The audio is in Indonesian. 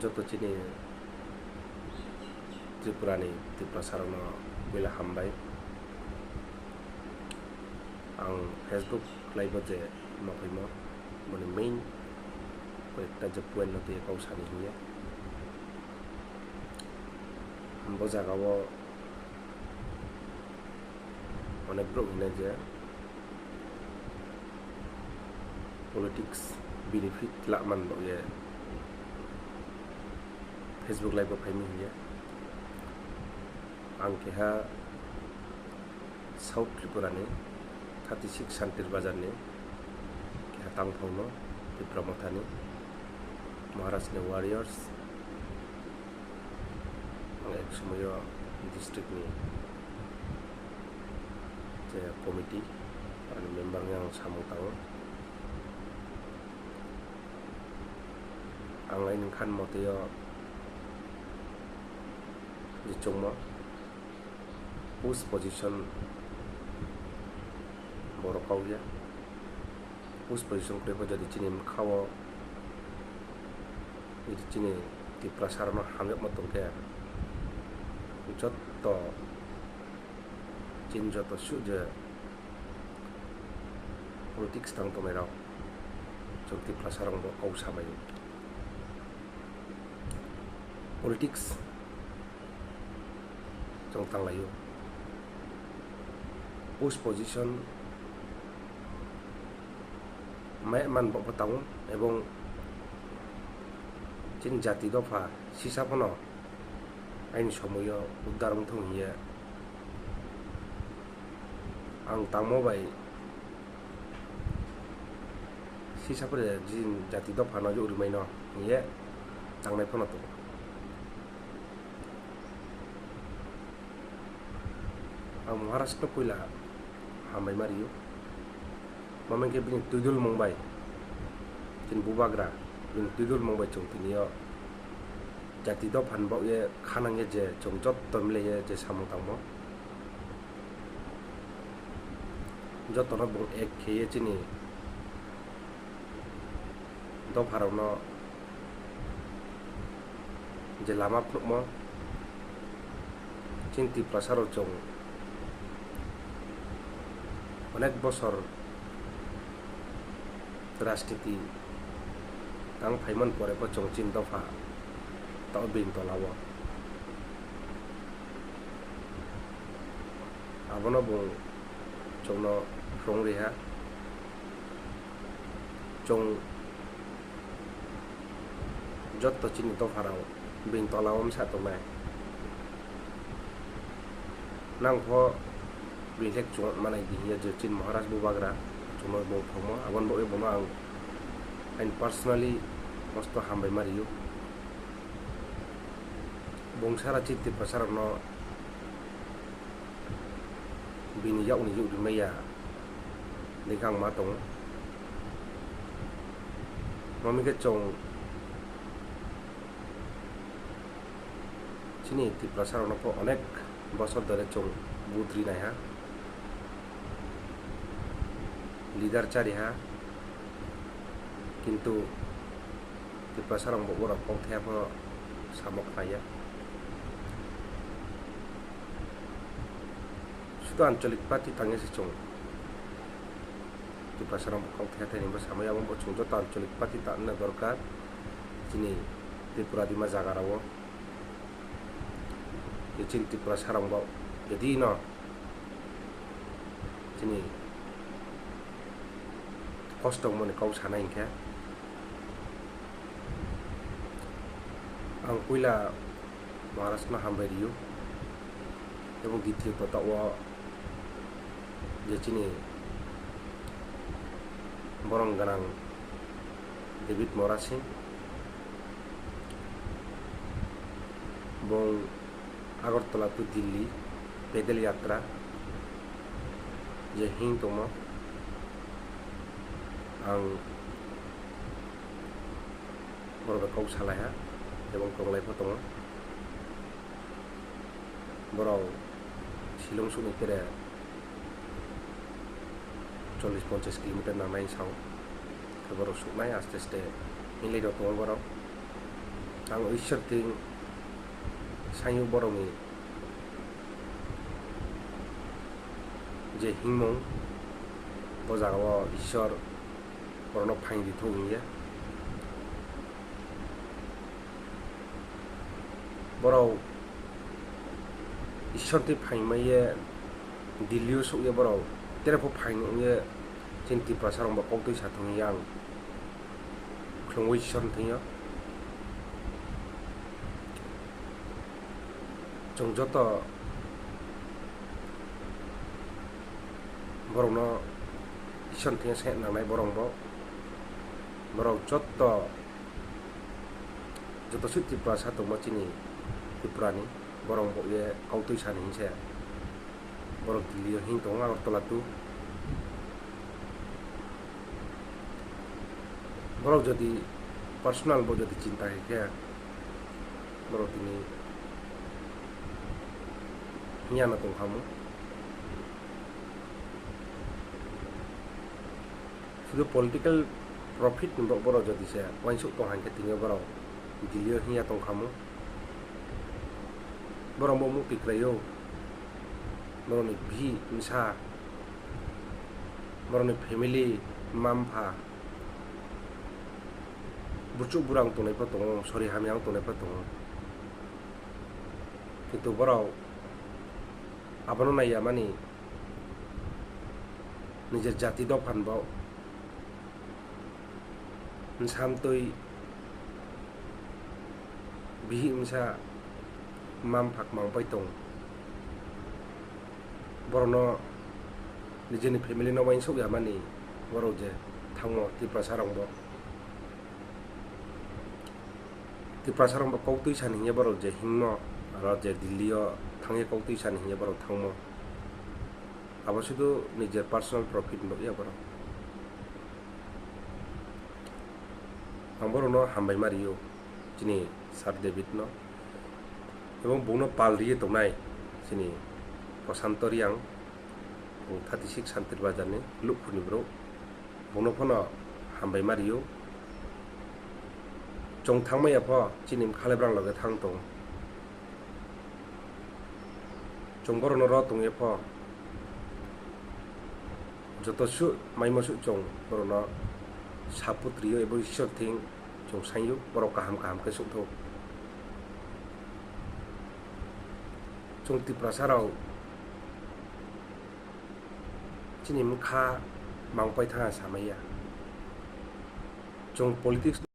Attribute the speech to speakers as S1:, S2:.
S1: joto chini Tipra ni Tiprasa no wila hambai ang Facebook live je mapaimo mone main kekta je point no te kau sani hiya hambo jagao onek bro hine je politics benefit lakman bo ye Facebook live paimi hiya ang keha South Tripura ni 36 Santir Bazar ni keha tangphau no Tipra ni Maharashtra Warriors ang ek sumoyo district ni je committee ani member yang samung tahu ang lain kan moteyo di chungma push position borokau ya push position kre jadi chini khawo di chini Tiprasa no hangep matong ke jotto chin jotto suje politics tang to merao jok Tiprasa rong bo kau sabai politics jong tang layo push position man bo patang ebong chin jati dofa sisa pono ain somoyo udarang thong hiya ang tamo bai sisa pore jin jati dofa no yo urmai no hiya tangnai pono to ang Maharashtra koila hambai mariyo mamang ke bin tudul mumbai tin bubagra bin tudul mumbai chung tinio jati do phan bo ye khanang ye je chung jot tomle ye je samung tangmo jot no bong ek kheye chini do pharau no je lama phukmo chin Tiprasa ro chung অনেক বছর রাজনীতি tang phaiman pore po chong chin dofa ta bin to lawo abono bong chong no rong reha chong jot to chin to pharao bin to lawom sa to mai nang pho bilek chung manai di ya je chin Maharashtra bubagra chumo bo phomo abon bo e bono ang and personally mosto hambai mariyo bongsara chit Tiprasa no bini yaw ni yu meya likang matong mami ke chong chini Tiprasa no po onek bosor dore chong budri nai ha leader cari ha কিন্তু Tiprasa rong bo borok kong thea po samok paya শুধু আঞ্চলিক party tangi se chong Tiprasa rong kong thea theni bo samaya bo chung jot আঞ্চলিক party tanna dorkar chini Tripura dima jaga rawo chin Tiprasa rong bo jadi no chini kosto mone kau sana ingka ang kuila Maharashtra hambai riyo ebong dithiyo to tawa je chini borong ganang David Morasi bong Agartala to Delhi pedal yatra je hing tomo ang borok kau salaya ebong konglai potong borok Shillong suni kere 40-50 kilometer nang nain sao borok suknai aste aste inlai do tong borok sang ishar ting sanyu borongni je hingmong Bazar o ishar borok phaing di thogya borok ishar ti phaing maye Delhi sukye borok terepho phaing ye chin Tiprasa rong ba koktoi sa thong yang klongoi ishar thingya jong joto borok no ishar thingya se nangnai borok bo borok joto su Tiprasa tongma chini Tipra ni borok bo ye koktoi sa ning se borok Delhi hing tong Agartala tu borok jadi personal bo jadi cinta ke borok ini hiana tong kamu sudah political profit untuk borok jadi saya wansuk tong hangke tinggal borok Delhi hiya tong kamu borok bo mukti krayo borok ni bhi misa borok ni family mampa bucuk burang tunai patong sorry hamyang tunai patong itu borok abano naya mani nijer jati do phanbao samtoi bihi misa mam phak mang paitong borono nijeni family no wain sok ya mani boro je thango Tiprasa rong bo Tiprasa rong bo koktoi san hiya boro je hingmo aro je Delhi o thangye koktoi san hiya boro thangmo abo sudu nijer personal profit bo ya boro boro no hambai mario chini Sar David no এবং bono pal riye tongnai chini Santir 36 Santir Bazar ni lukphuni bro bono phono hambai mario chong thangmaya pho chini khalebrang lage thang tong chong boro no ro tongye pho joto su maimo su chong boro no saputrio ebo ishor thing chong sanyu boro kaham ke su tho chong Tiprasa rao chini mkha mangpai tha samaya chong politics